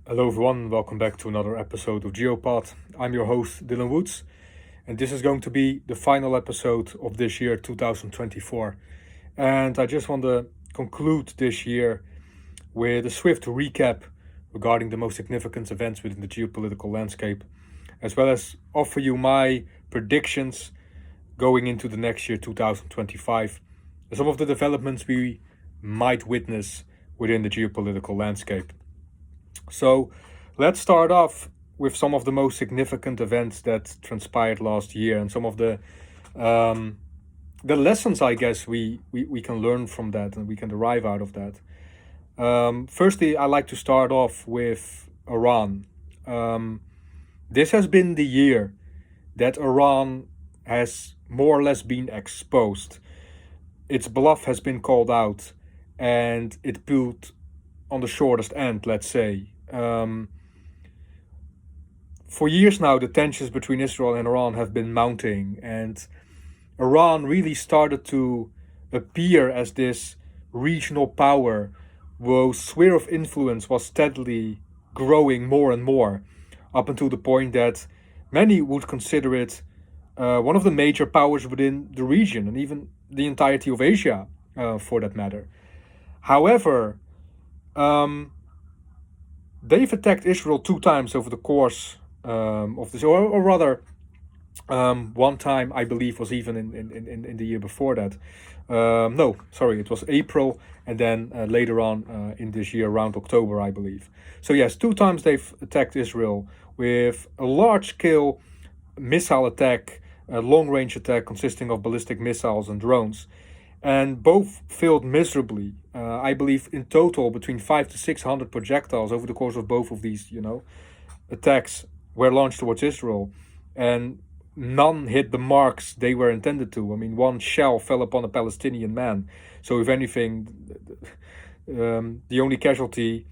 Hello everyone, welcome back to another episode of GeoPod. I'm your host Dylan Woods, and this is going to be the final episode of this year 2024. And I just want to conclude this year with a swift recap regarding the most significant events within the geopolitical landscape, as well as offer you my predictions going into the next year 2025, and some of the developments we might witness within the geopolitical landscape. So let's start off with some of the most significant events that transpired last year and some of the lessons I guess we can learn from that and we can derive out of that. Firstly, I like to start off with Iran. This has been the year that Iran has more or less been exposed. Its bluff has been called out and it pulled on the shortest end, let's say. For years now, the tensions between Israel and Iran have been mounting, and Iran really started to appear as this regional power whose sphere of influence was steadily growing more and more, up until the point that many would consider it one of the major powers within the region and even the entirety of Asia, for that matter. However, they've attacked Israel two times over the course of this, or rather, one time I believe was even in the year before that. No, sorry, it was April, and then later on in this year, around October, I believe. So yes, two times they've attacked Israel with a large-scale missile attack, a long-range attack consisting of ballistic missiles and drones, and both failed miserably. I believe in total between 500 to 600 projectiles over the course of both of these, attacks were launched towards Israel, and none hit the marks they were intended to. I mean, one shell fell upon a Palestinian man. So if anything, the only casualty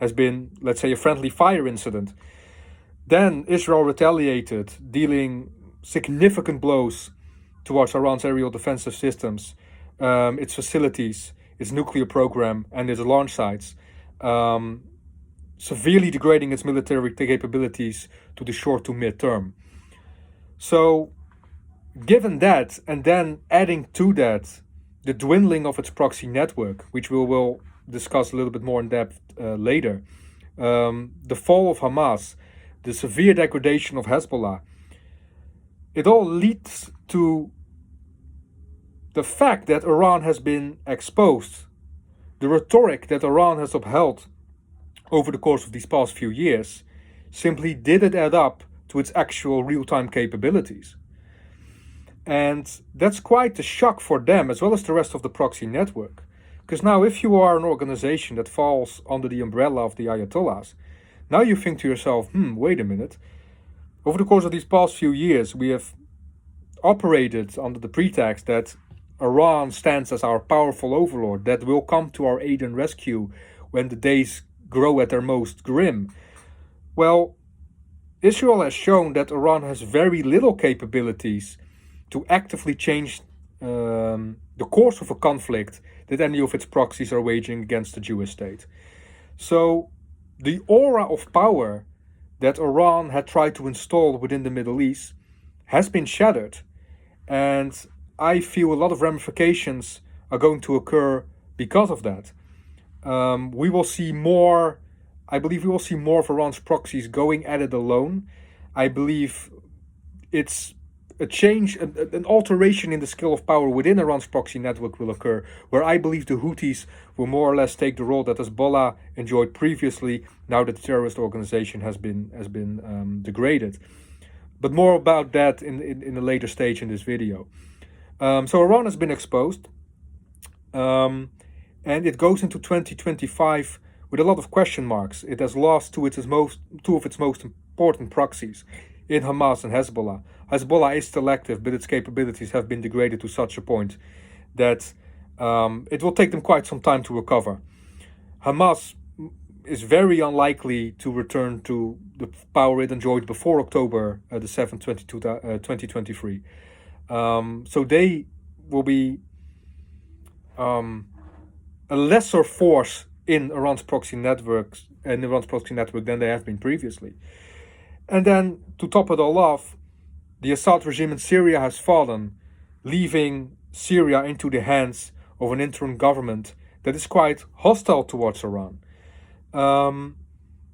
has been, let's say, a friendly fire incident. Then Israel retaliated, dealing significant blows towards Iran's aerial defensive systems, its facilities, its nuclear program, and its launch sites, severely degrading its military capabilities to the short to mid-term. So, given that, and then adding to that the dwindling of its proxy network, which we will discuss a little bit more in depth later, the fall of Hamas, the severe degradation of Hezbollah, it all leads to the fact that Iran has been exposed. The rhetoric that Iran has upheld over the course of these past few years simply didn't add up to its actual real-time capabilities. And that's quite a shock for them as well as the rest of the proxy network. Because now if you are an organization that falls under the umbrella of the Ayatollahs, now you think to yourself, wait a minute. Over the course of these past few years, we have operated under the pretext that Iran stands as our powerful overlord that will come to our aid and rescue when the days grow at their most grim. Well, Israel has shown that Iran has very little capabilities to actively change the course of a conflict that any of its proxies are waging against the Jewish state. So the aura of power that Iran had tried to install within the Middle East has been shattered, and I feel a lot of ramifications are going to occur because of that. We will see more. I believe we will see more of Iran's proxies going at it alone. I believe it's a change, an alteration in the scale of power within Iran's proxy network will occur, where I believe the Houthis will more or less take the role that Hezbollah enjoyed previously, now that the terrorist organization has been degraded. But more about that in a later stage in this video. So Iran has been exposed, and it goes into 2025 with a lot of question marks. It has lost two of its most important proxies in Hamas and Hezbollah. Hezbollah is still active, but its capabilities have been degraded to such a point that it will take them quite some time to recover. Hamas is very unlikely to return to the power it enjoyed before October the 7th, 2023. So they will be a lesser force in Iran's proxy networks in Iran's proxy network than they have been previously. And then, to top it all off, the Assad regime in Syria has fallen, leaving Syria into the hands of an interim government that is quite hostile towards Iran.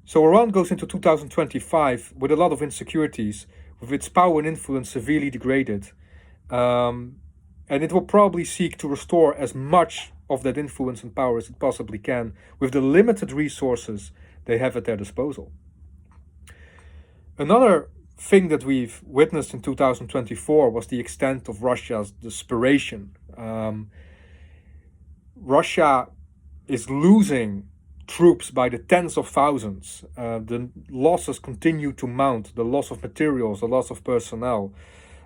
So Iran goes into 2025 with a lot of insecurities, with its power and influence severely degraded. And it will probably seek to restore as much of that influence and power as it possibly can with the limited resources they have at their disposal. Another thing that we've witnessed in 2024 was the extent of Russia's desperation. Russia is losing troops by the tens of thousands. The losses continue to mount, the loss of materials, the loss of personnel.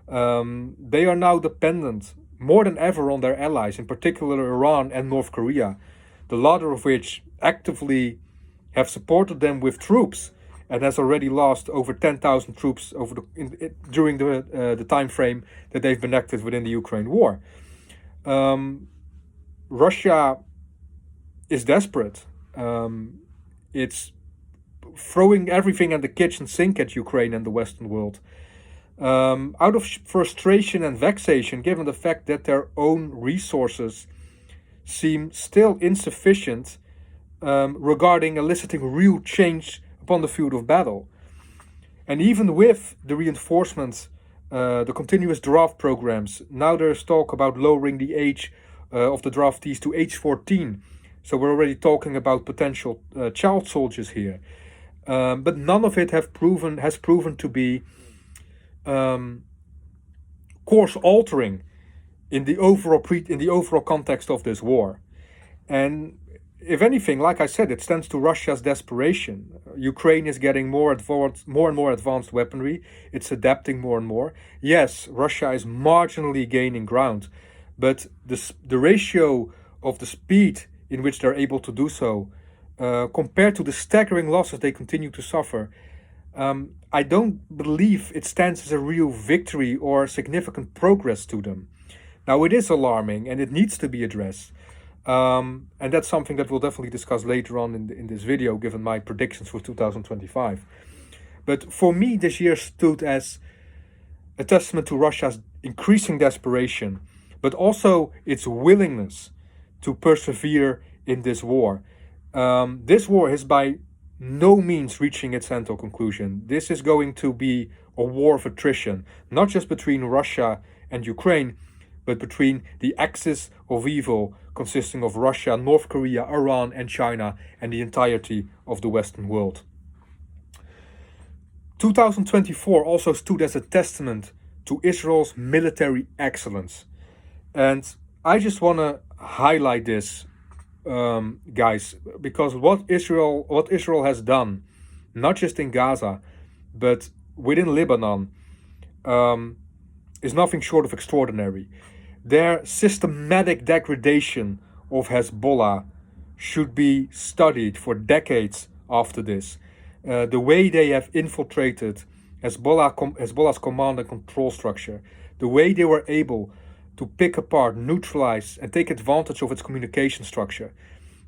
They are now dependent more than ever on their allies, in particular Iran and North Korea, the latter of which actively have supported them with troops and has already lost over 10,000 troops during the time frame that they've been active within the Ukraine war. Russia is desperate. It's throwing everything at the kitchen sink at Ukraine and the Western world. Out of frustration and vexation, given the fact that their own resources seem still insufficient regarding eliciting real change upon the field of battle. And even with the reinforcements, the continuous draft programs, now there's talk about lowering the age of the draftees to age 14. So we're already talking about potential child soldiers here. But none of it has proven to be course altering in the overall context of this war. And if anything, like I said, it stands to Russia's desperation. Ukraine is getting more and more advanced weaponry. It's adapting more and more. Yes, Russia is marginally gaining ground, but the ratio of the speed in which they're able to do so, compared to the staggering losses they continue to suffer, I don't believe it stands as a real victory or significant progress to them. Now, it is alarming and it needs to be addressed. And that's something that we'll definitely discuss later on in this video, given my predictions for 2025. But for me, this year stood as a testament to Russia's increasing desperation, but also its willingness to persevere in this war. This war is by no means reaching its end or conclusion. This is going to be a war of attrition, not just between Russia and Ukraine, but between the axis of evil consisting of Russia, North Korea, Iran, and China, and the entirety of the Western world. 2024 also stood as a testament to Israel's military excellence. And I just want to highlight this, guys, because what Israel has done, not just in Gaza, but within Lebanon, is nothing short of extraordinary. Their systematic degradation of Hezbollah should be studied for decades after this. The way they have infiltrated Hezbollah's command and control structure, the way they were able to pick apart, neutralize, and take advantage of its communication structure,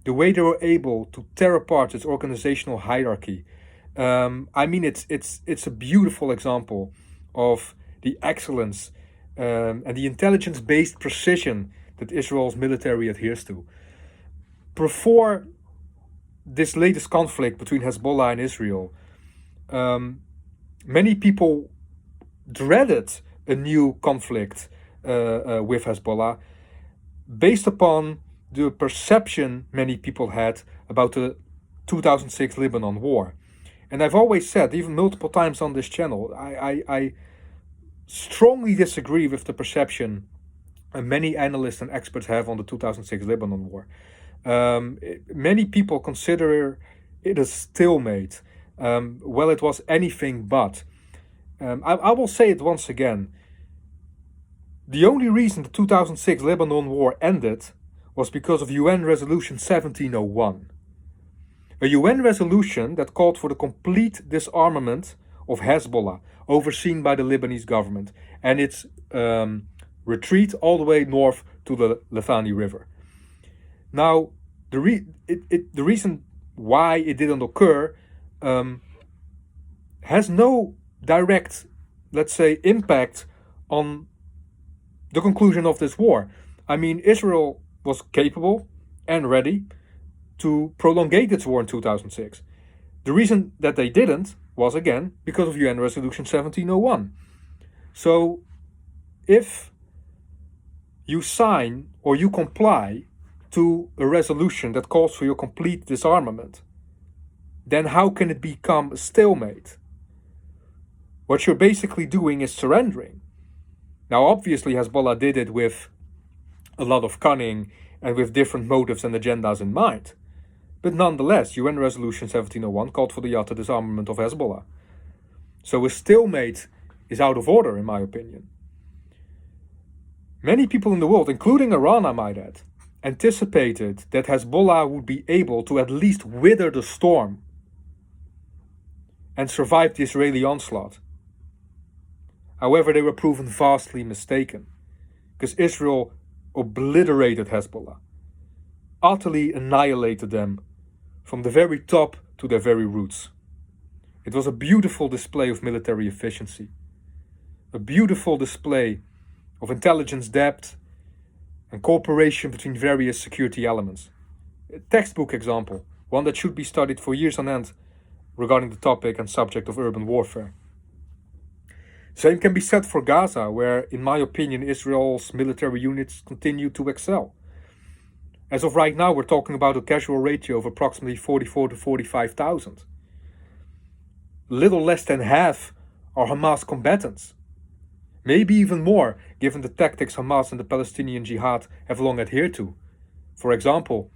the way they were able to tear apart its organizational hierarchy. I mean, it's a beautiful example of the excellence and the intelligence-based precision that Israel's military adheres to. Before this latest conflict between Hezbollah and Israel, many people dreaded a new conflict with Hezbollah based upon the perception many people had about the 2006 Lebanon war. And I've always said, even multiple times on this channel, I strongly disagree with the perception many analysts and experts have on the 2006 Lebanon war. Many people consider it a stalemate. Well, it was anything but. I will say it once again. The only reason the 2006 Lebanon war ended was because of UN Resolution 1701. A UN resolution that called for the complete disarmament of Hezbollah, overseen by the Lebanese government, and its retreat all the way north to the Litani River. Now, the reason why it didn't occur has no direct, let's say, impact on the conclusion of this war. I mean, Israel was capable and ready to prolongate its war in 2006. The reason that they didn't was, again, because of UN Resolution 1701. So, if you sign or you comply to a resolution that calls for your complete disarmament, then how can it become a stalemate? What you're basically doing is surrendering. Now, obviously, Hezbollah did it with a lot of cunning and with different motives and agendas in mind. But nonetheless, UN Resolution 1701 called for the utter disarmament of Hezbollah. So a stalemate is out of order, in my opinion. Many people in the world, including Iran, I might add, anticipated that Hezbollah would be able to at least weather the storm and survive the Israeli onslaught. However, they were proven vastly mistaken, because Israel obliterated Hezbollah, utterly annihilated them from the very top to their very roots. It was a beautiful display of military efficiency, a beautiful display of intelligence depth and cooperation between various security elements. A textbook example, one that should be studied for years on end regarding the topic and subject of urban warfare. Same can be said for Gaza, where, in my opinion, Israel's military units continue to excel. As of right now, we're talking about a casual ratio of approximately 44 to 45,000. Little less than half are Hamas combatants. Maybe even more, given the tactics Hamas and the Palestinian Jihad have long adhered to. For example,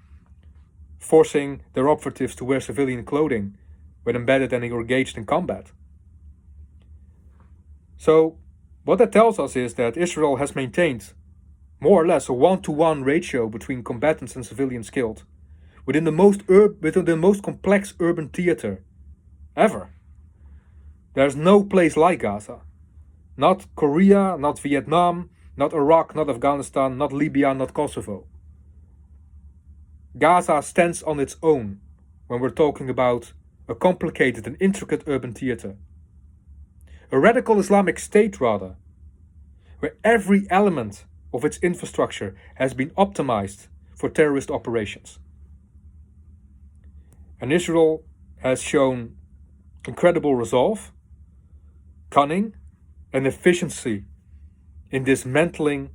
forcing their operatives to wear civilian clothing when embedded and engaged in combat. So, what that tells us is that Israel has maintained more or less a 1-to-1 ratio between combatants and civilians killed within the most complex urban theater ever. There's no place like Gaza. Not Korea, not Vietnam, not Iraq, not Afghanistan, not Libya, not Kosovo. Gaza stands on its own when we're talking about a complicated and intricate urban theater. A radical Islamic state, rather, where every element of its infrastructure has been optimized for terrorist operations. And Israel has shown incredible resolve, cunning, and efficiency in dismantling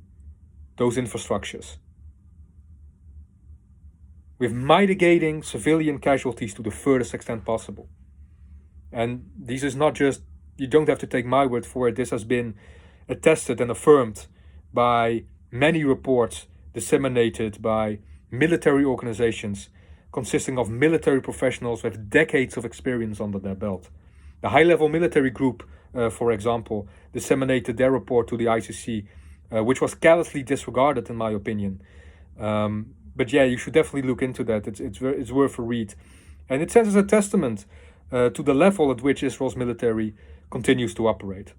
those infrastructures, with mitigating civilian casualties to the furthest extent possible. And this is not just, you don't have to take my word for it, this has been attested and affirmed by many reports disseminated by military organizations consisting of military professionals with decades of experience under their belt. The high-level military group, for example, disseminated their report to the ICC, which was callously disregarded, in my opinion. But yeah, you should definitely look into that. It's worth a read. And it stands as a testament to the level at which Israel's military continues to operate.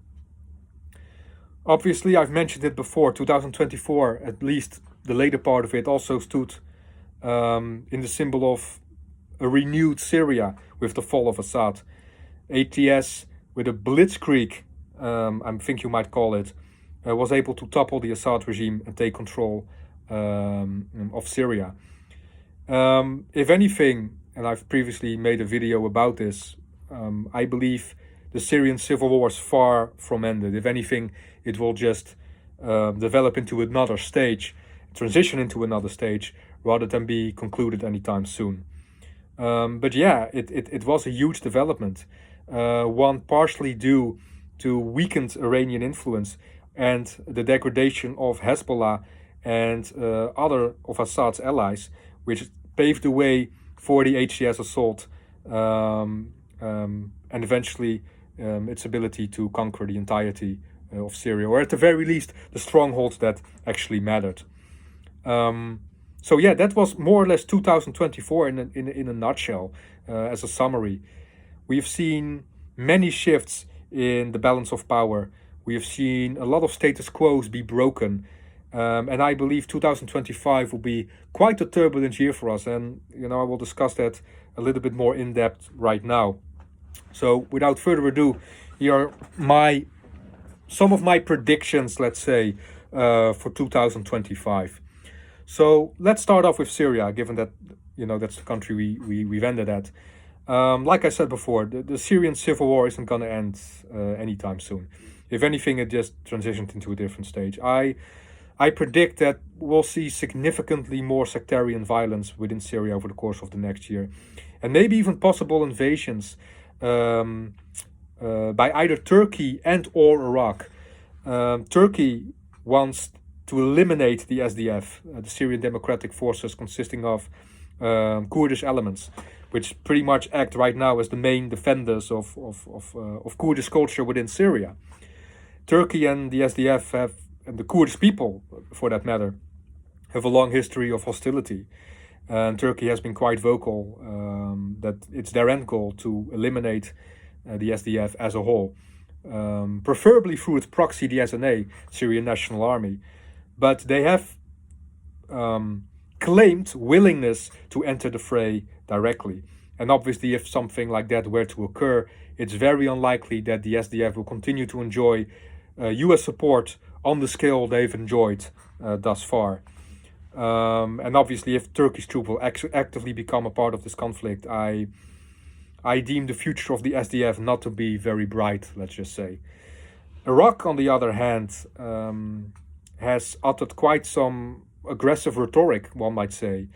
Obviously, I've mentioned it before, 2024, at least the later part of it, also stood in the symbol of a renewed Syria with the fall of Assad. ATS, with a blitzkrieg, I think you might call it, was able to topple the Assad regime and take control of Syria. If anything, and I've previously made a video about this, I believe the Syrian civil war is far from ended. If anything, it will just develop into another stage, transition into another stage, rather than be concluded anytime soon. But yeah, it was a huge development, one partially due to weakened Iranian influence and the degradation of Hezbollah and other of Assad's allies, which paved the way for the HTS assault and eventually its ability to conquer the entirety of Syria, or at the very least, the strongholds that actually mattered. So yeah, that was more or less 2024 in a nutshell, as a summary. We've seen many shifts in the balance of power. We have seen a lot of status quos be broken. And I believe 2025 will be quite a turbulent year for us. And, I will discuss that a little bit more in depth right now. So without further ado, here are some of my predictions, let's say, for 2025. So let's start off with Syria, given that, that's the country we've ended at. Like I said before, the Syrian civil war isn't going to end anytime soon. If anything, it just transitioned into a different stage. I predict that we'll see significantly more sectarian violence within Syria over the course of the next year, and maybe even possible invasions by either Turkey and or Iraq. Turkey wants to eliminate the SDF, the Syrian Democratic Forces, consisting of Kurdish elements, which pretty much act right now as the main defenders of Kurdish culture within Syria. Turkey and the SDF and the Kurdish people, for that matter, have a long history of hostility. And Turkey has been quite vocal that it's their end goal to eliminate the SDF as a whole, preferably through its proxy, the SNA, Syrian National Army. But they have claimed willingness to enter the fray directly. And obviously, if something like that were to occur, it's very unlikely that the SDF will continue to enjoy US support on the scale they've enjoyed thus far. And obviously, if Turkish troops will actively become a part of this conflict, I deem the future of the SDF not to be very bright, let's just say. Iraq, on the other hand, has uttered quite some aggressive rhetoric, one might say,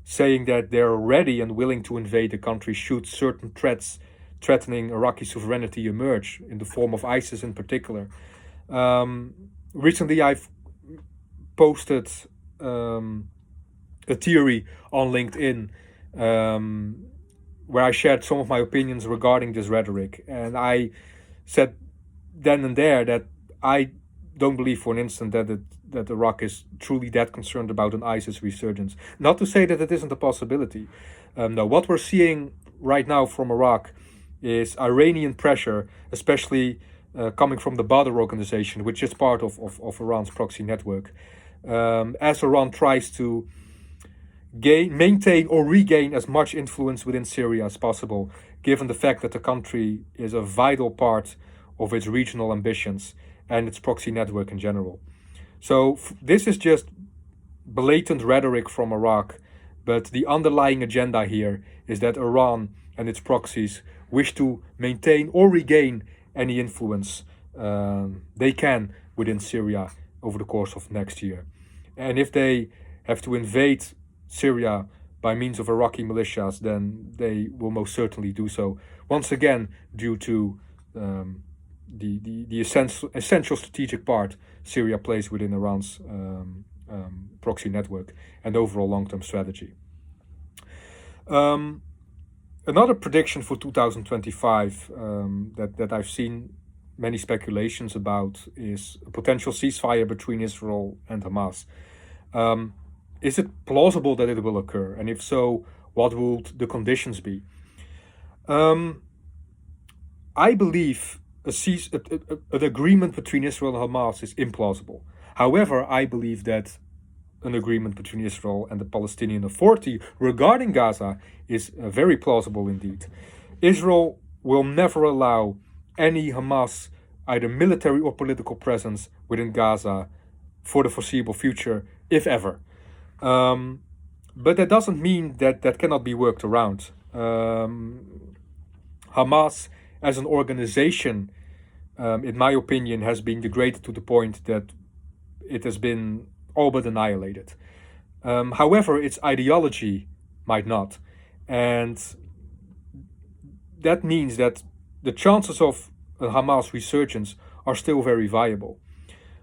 saying that they're ready and willing to invade the country should certain threats threatening Iraqi sovereignty emerge, in the form of ISIS in particular. Recently, I've posted a theory on LinkedIn where I shared some of my opinions regarding this rhetoric. And I said then and there that I don't believe for an instant that Iraq is truly that concerned about an ISIS resurgence. Not to say that it isn't a possibility. No, what we're seeing right now from Iraq is Iranian pressure, especially coming from the Badr organization, which is part of Iran's proxy network, as Iran tries to maintain or regain as much influence within Syria as possible, given the fact that the country is a vital part of its regional ambitions and its proxy network in general. So this is just blatant rhetoric from Iraq, but the underlying agenda here is that Iran and its proxies wish to maintain or regain any influence they can within Syria over the course of next year. And if they have to invade Syria by means of Iraqi militias, then they will most certainly do so, once again due to the essential strategic part Syria plays within Iran's proxy network and overall long-term strategy. Another prediction for 2025 that I've seen many speculations about is a potential ceasefire between Israel and Hamas. Is it plausible that it will occur? And if so, what would the conditions be? I believe an agreement between Israel and Hamas is implausible. However, I believe that an agreement between Israel and the Palestinian Authority regarding Gaza is very plausible indeed. Israel will never allow any Hamas, either military or political presence within Gaza for the foreseeable future, if ever. But that doesn't mean that cannot be worked around. Hamas as an organization, in my opinion, has been degraded to the point that it has been all but annihilated. However, its ideology might not. And that means that the chances of a Hamas resurgence are still very viable.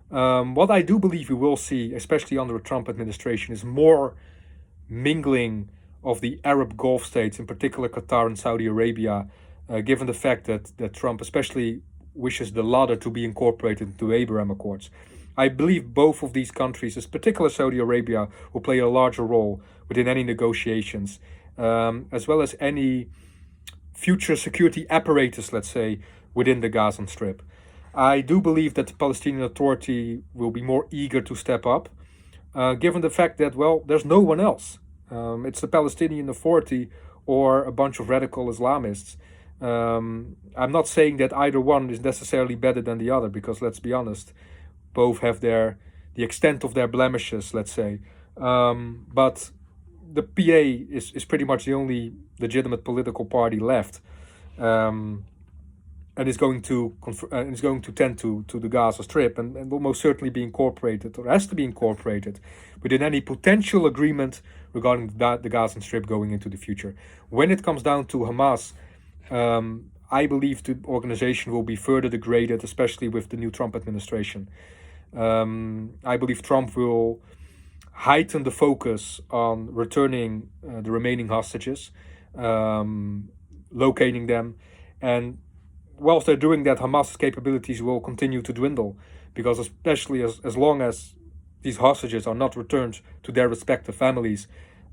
What I do believe we will see, especially under a Trump administration, is more mingling of the Arab Gulf states, in particular Qatar and Saudi Arabia, given the fact that Trump especially wishes the latter to be incorporated into Abraham Accords. I believe both of these countries, in particular Saudi Arabia, will play a larger role within any negotiations, as well as any future security apparatus, let's say, within the Gaza Strip. I do believe that the Palestinian Authority will be more eager to step up, given the fact that, well, there's no one else. It's the Palestinian Authority or a bunch of radical Islamists. I'm not saying that either one is necessarily better than the other, because let's be honest, both have the extent of their blemishes, let's say. But the PA is pretty much the only legitimate political party left. And is going to is going to tend to the Gaza Strip, and will most certainly be incorporated, or has to be incorporated, within any potential agreement regarding the Gaza Strip going into the future. When it comes down to Hamas, I believe the organization will be further degraded, especially with the new Trump administration. I believe Trump will heighten the focus on returning the remaining hostages, locating them, and whilst they're doing that, Hamas's capabilities will continue to dwindle, because especially as long as these hostages are not returned to their respective families,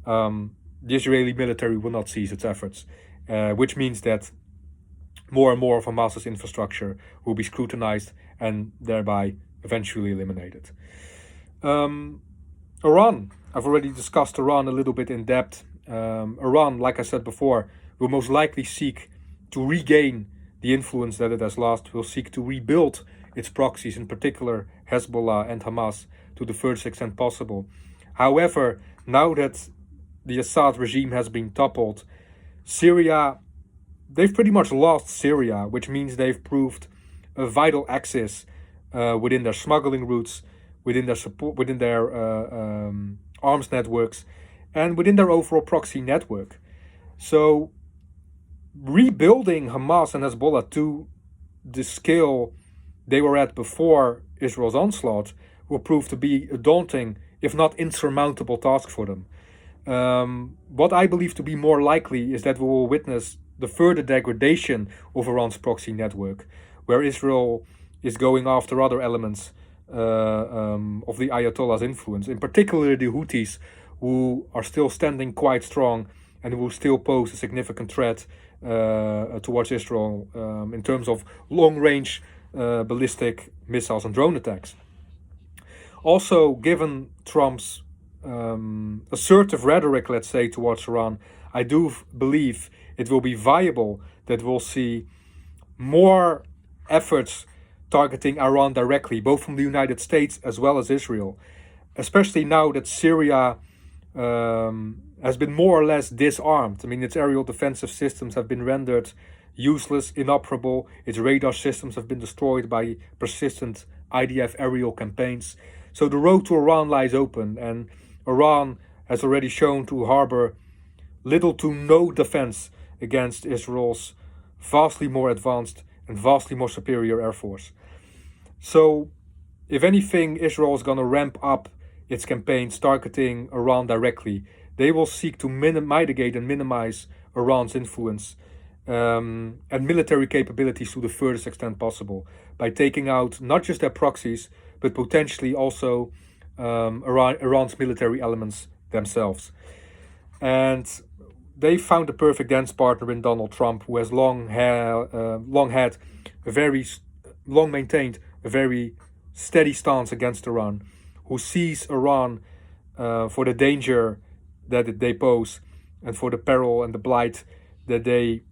the Israeli military will not cease its efforts, which means that more and more of Hamas's infrastructure will be scrutinized and thereby eventually eliminated. Iran, I've already discussed Iran a little bit in depth. Iran, like I said before, will most likely seek to regain the influence that it has lost, will seek to rebuild its proxies, in particular Hezbollah and Hamas, to the furthest extent possible. However, now that the Assad regime has been toppled, Syria, they've pretty much lost Syria, which means they've proved a vital axis within their smuggling routes, within their support, within their arms networks, and within their overall proxy network. So rebuilding Hamas and Hezbollah to the scale they were at before Israel's onslaught will prove to be a daunting, if not insurmountable, task for them. What I believe to be more likely is that we will witness the further degradation of Iran's proxy network, where Israel is going after other elements of the Ayatollah's influence, in particular the Houthis, who are still standing quite strong and who still pose a significant threat towards Israel in terms of long-range ballistic missiles and drone attacks. Also, given Trump's assertive rhetoric, let's say, towards Iran, I do believe it will be viable that we'll see more efforts targeting Iran directly, both from the United States as well as Israel, especially now that Syria has been more or less disarmed. I mean, its aerial defensive systems have been rendered useless, inoperable. Its radar systems have been destroyed by persistent IDF aerial campaigns. So the road to Iran lies open, and Iran has already shown to harbor little to no defense against Israel's vastly more advanced and vastly more superior air force. So, if anything, Israel is going to ramp up its campaigns targeting Iran directly. They will seek to mitigate and minimize Iran's influence and military capabilities to the furthest extent possible by taking out not just their proxies, but potentially also Iran's military elements themselves. And they found a perfect dance partner in Donald Trump, who has long maintained a very steady stance against Iran, who sees Iran for the danger that they pose and for the peril and the blight that they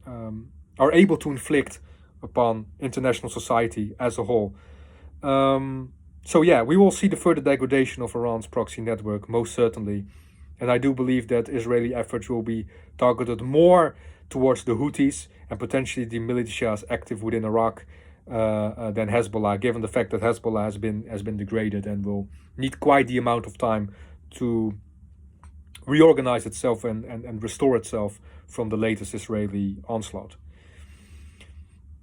are able to inflict upon international society as a whole. So yeah, we will see the further degradation of Iran's proxy network, most certainly. And I do believe that Israeli efforts will be targeted more towards the Houthis and potentially the militias active within Iraq than Hezbollah, given the fact that Hezbollah has been degraded and will need quite the amount of time to reorganize itself and restore itself from the latest Israeli onslaught.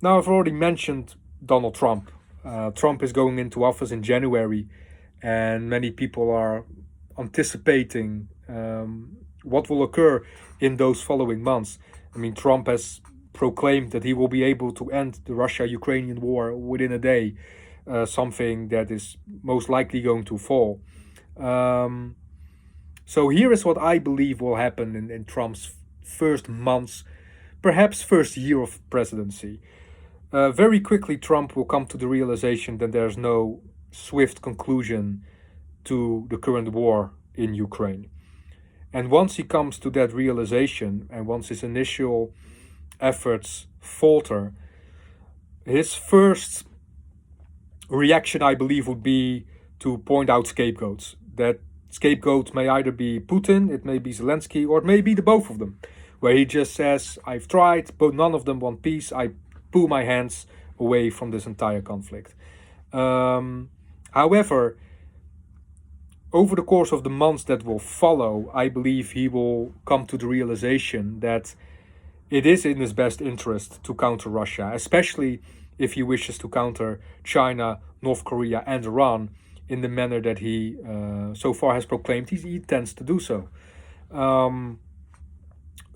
Now, I've already mentioned Donald Trump. Trump is going into office in January, and many people are anticipating what will occur in those following months. I mean, Trump has proclaimed that he will be able to end the Russia-Ukrainian war within a day, something that is most likely going to fall. So here is what I believe will happen in Trump's first months, perhaps first year of presidency. very quickly Trump will come to the realization that there's no swift conclusion to the current war in Ukraine. And once he comes to that realization, and once his initial efforts falter, his first reaction, I believe, would be to point out scapegoats. That scapegoats may either be Putin, it may be Zelensky, or it may be the both of them, where he just says, I've tried, but none of them want peace. I pull my hands away from this entire conflict. However, over the course of the months that will follow, I believe he will come to the realization that it is in his best interest to counter Russia, especially if he wishes to counter China, North Korea, and Iran in the manner that he so far has proclaimed he tends to do so.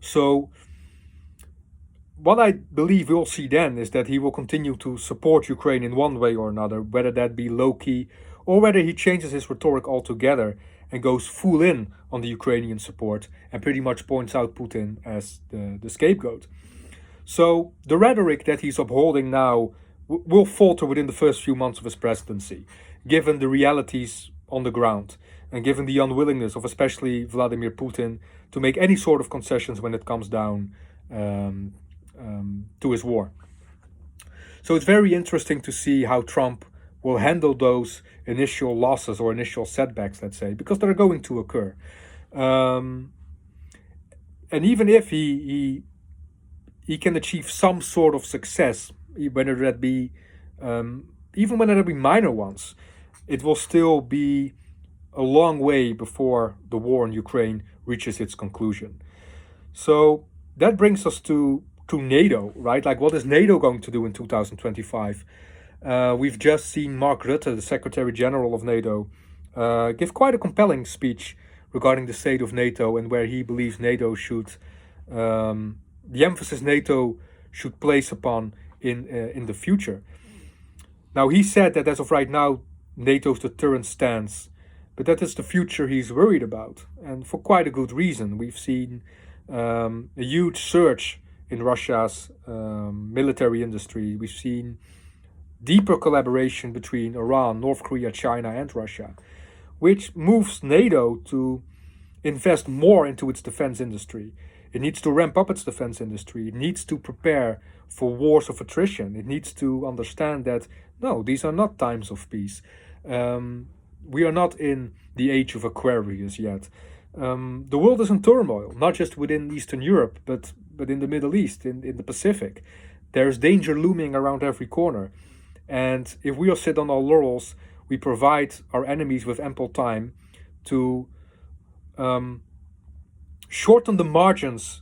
So what I believe we'll see then is that he will continue to support Ukraine in one way or another, whether that be low-key or whether he changes his rhetoric altogether and goes full in on the Ukrainian support and pretty much points out Putin as the scapegoat. So the rhetoric that he's upholding now will falter within the first few months of his presidency, given the realities on the ground and given the unwillingness of especially Vladimir Putin to make any sort of concessions when it comes down to his war. So it's very interesting to see how Trump will handle those initial losses or initial setbacks, let's say, because they're going to occur. And even if he can achieve some sort of success, whether that be even when there be minor ones, it will still be a long way before the war in Ukraine reaches its conclusion. So that brings us to NATO, right? Like, what is NATO going to do in 2025? We've just seen Mark Rutte, the Secretary General of NATO, give quite a compelling speech regarding the state of NATO and where he believes NATO should, the emphasis NATO should place upon in the future. Now, he said that as of right now, NATO's deterrent stance, but that is the future he's worried about, and for quite a good reason. We've seen a huge surge in Russia's military industry. We've seen deeper collaboration between Iran, North Korea, China, and Russia, which moves NATO to invest more into its defense industry. It needs to ramp up its defense industry. It needs to prepare for wars of attrition. It needs to understand that, no, these are not times of peace. We are not in the age of Aquarius yet. The world is in turmoil, not just within Eastern Europe, but in the Middle East, in the Pacific. There's danger looming around every corner. And if we all sit on our laurels, we provide our enemies with ample time to shorten the margins,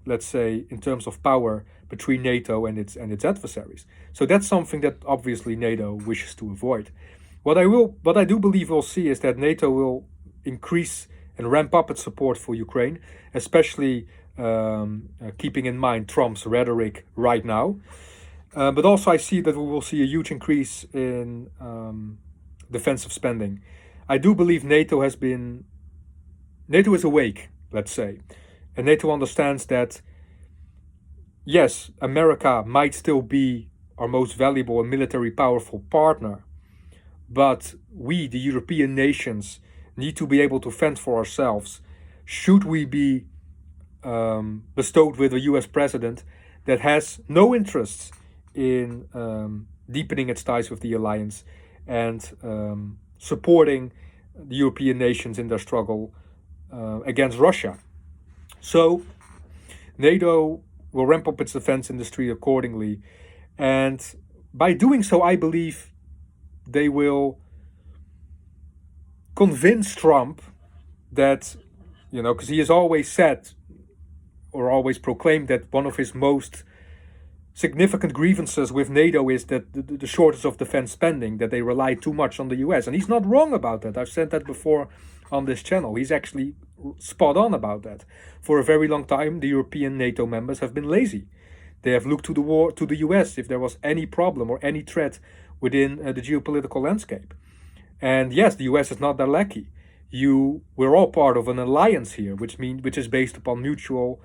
let's say, in terms of power between NATO and its adversaries. So that's something that obviously NATO wishes to avoid. What I do believe we'll see is that NATO will increase and ramp up its support for Ukraine, especially keeping in mind Trump's rhetoric right now. But also I see that we will see a huge increase in defensive spending. I do believe NATO is awake, let's say. And NATO understands that, yes, America might still be our most valuable and military powerful partner, but we, the European nations, need to be able to fend for ourselves should we be bestowed with a US president that has no interests in deepening its ties with the alliance and supporting the European nations in their struggle against Russia. So NATO will ramp up its defense industry accordingly. And by doing so, I believe they will convince Trump that, because he has always said or always proclaimed that one of his most significant grievances with NATO is that the shortage of defense spending, that they rely too much on the US. And he's not wrong about that. I've said that before on this channel. He's actually spot on about that. For a very long time, the European NATO members have been lazy. They have looked to the US if there was any problem or any threat within the geopolitical landscape. And yes, the US is not that lucky. We're all part of an alliance here, which is based upon mutual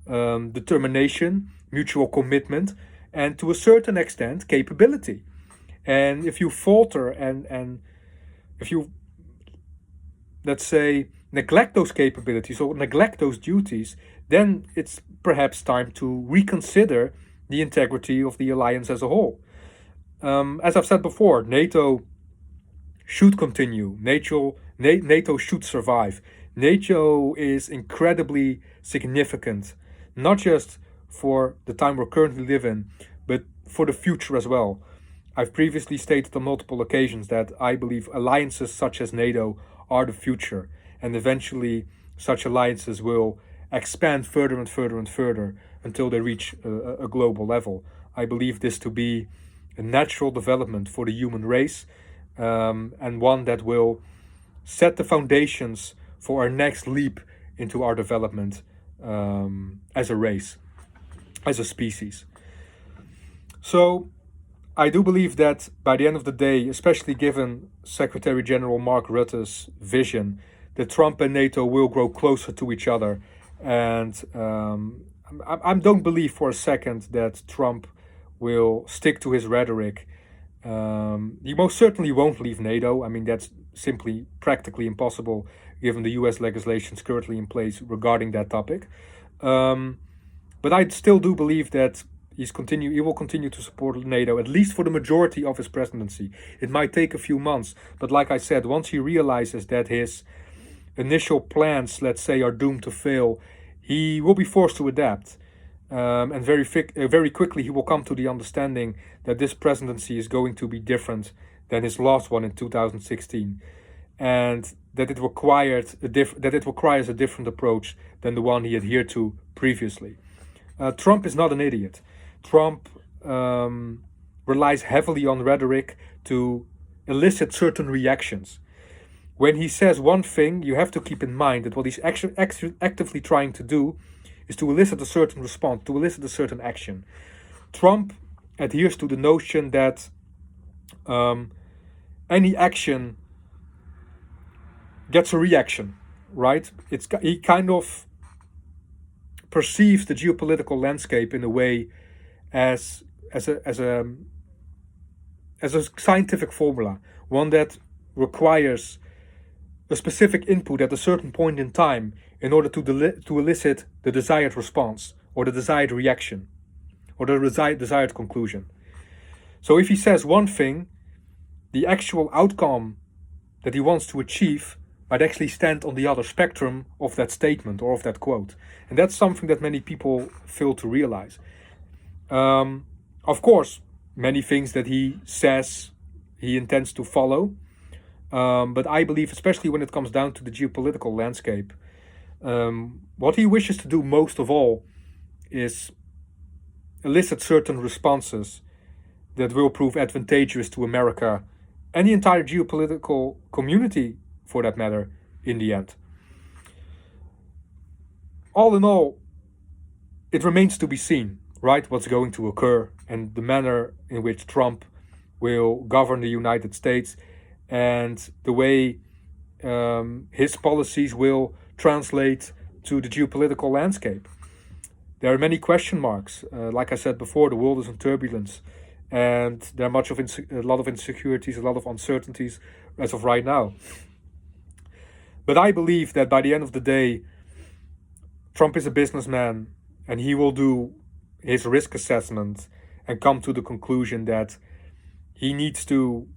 determination, mutual commitment, and to a certain extent capability. And if you falter and if you, let's say, neglect those capabilities or neglect those duties, then it's perhaps time to reconsider the integrity of the alliance as a whole. As I've said before, NATO should continue. NATO should survive. NATO is incredibly significant, not just for the time we're currently living, but for the future as well. I've previously stated on multiple occasions that I believe alliances such as NATO are the future, and eventually such alliances will expand further and further and further until they reach a global level. I believe this to be a natural development for the human race, and one that will set the foundations for our next leap into our development as a race, as a species. So I do believe that by the end of the day, especially given Secretary General Mark Rutte's vision, that Trump and NATO will grow closer to each other. And I don't believe for a second that Trump will stick to his rhetoric. He most certainly won't leave NATO. I mean, that's simply practically impossible given the US legislations currently in place regarding that topic. But I still do believe that he will continue to support NATO, at least for the majority of his presidency. It might take a few months, but like I said, once he realizes that his initial plans, let's say, are doomed to fail, he will be forced to adapt. And very quickly he will come to the understanding that this presidency is going to be different than his last one in 2016, and that it requires a different approach than the one he adhered to previously. Trump is not an idiot. Trump relies heavily on rhetoric to elicit certain reactions. When he says one thing, you have to keep in mind that what he's actively trying to do is to elicit a certain response, to elicit a certain action. Trump adheres to the notion that any action gets a reaction, right? He kind of perceives the geopolitical landscape in a way as a scientific formula, one that requires a specific input at a certain point in time in order to elicit the desired response or the desired reaction or the desired conclusion. So if he says one thing, the actual outcome that he wants to achieve might actually stand on the other spectrum of that statement or of that quote. And that's something that many people fail to realize. Of course, many things that he says he intends to follow. But I believe, especially when it comes down to the geopolitical landscape, what he wishes to do most of all is elicit certain responses that will prove advantageous to America and the entire geopolitical community, for that matter, in the end. All in all, it remains to be seen, right, what's going to occur and the manner in which Trump will govern the United States and the way his policies will translate to the geopolitical landscape. There are many question marks. Like I said before, the world is in turbulence, and there are a lot of insecurities, a lot of uncertainties as of right now. But I believe that by the end of the day, Trump is a businessman, and he will do his risk assessment and come to the conclusion that he needs to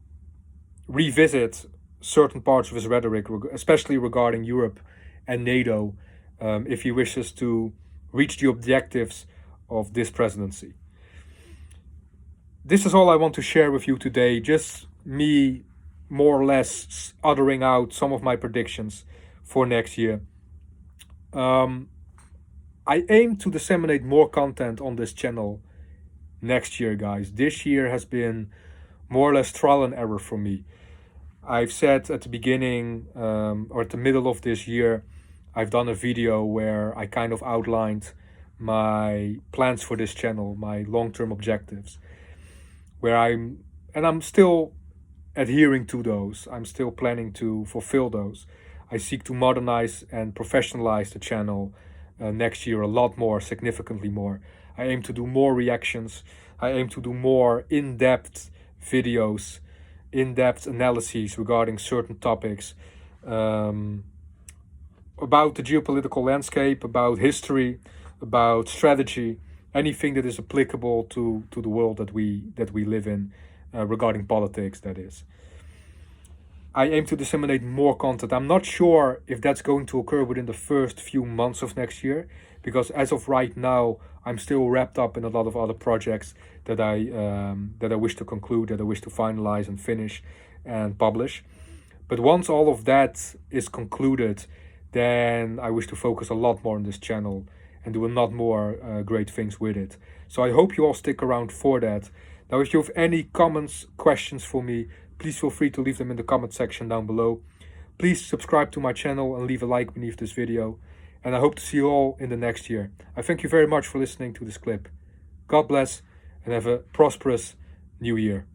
revisit certain parts of his rhetoric, especially regarding Europe and NATO, if he wishes to reach the objectives of this presidency. This is all I want to share with you today, just me more or less uttering out some of my predictions for next year. I aim to disseminate more content on this channel next year, guys. This year has been more or less trial and error for me. I've said at the beginning or at the middle of this year, I've done a video where I kind of outlined my plans for this channel, my long-term objectives, where I'm still adhering to those. I'm still planning to fulfill those. I seek to modernize and professionalize the channel next year a lot more, significantly more. I aim to do more reactions. I aim to do more in-depth videos, in-depth analyses regarding certain topics, about the geopolitical landscape, about history, about strategy, anything that is applicable to the world that we live in, regarding politics, that is. I aim to disseminate more content. I'm not sure if that's going to occur within the first few months of next year, because as of right now, I'm still wrapped up in a lot of other projects that I wish to conclude, that I wish to finalize and finish and publish. But once all of that is concluded, then I wish to focus a lot more on this channel and do a lot more great things with it. So I hope you all stick around for that. Now, if you have any comments, questions for me, please feel free to leave them in the comment section down below. Please subscribe to my channel and leave a like beneath this video. And I hope to see you all in the next year. I thank you very much for listening to this clip. God bless and have a prosperous new year.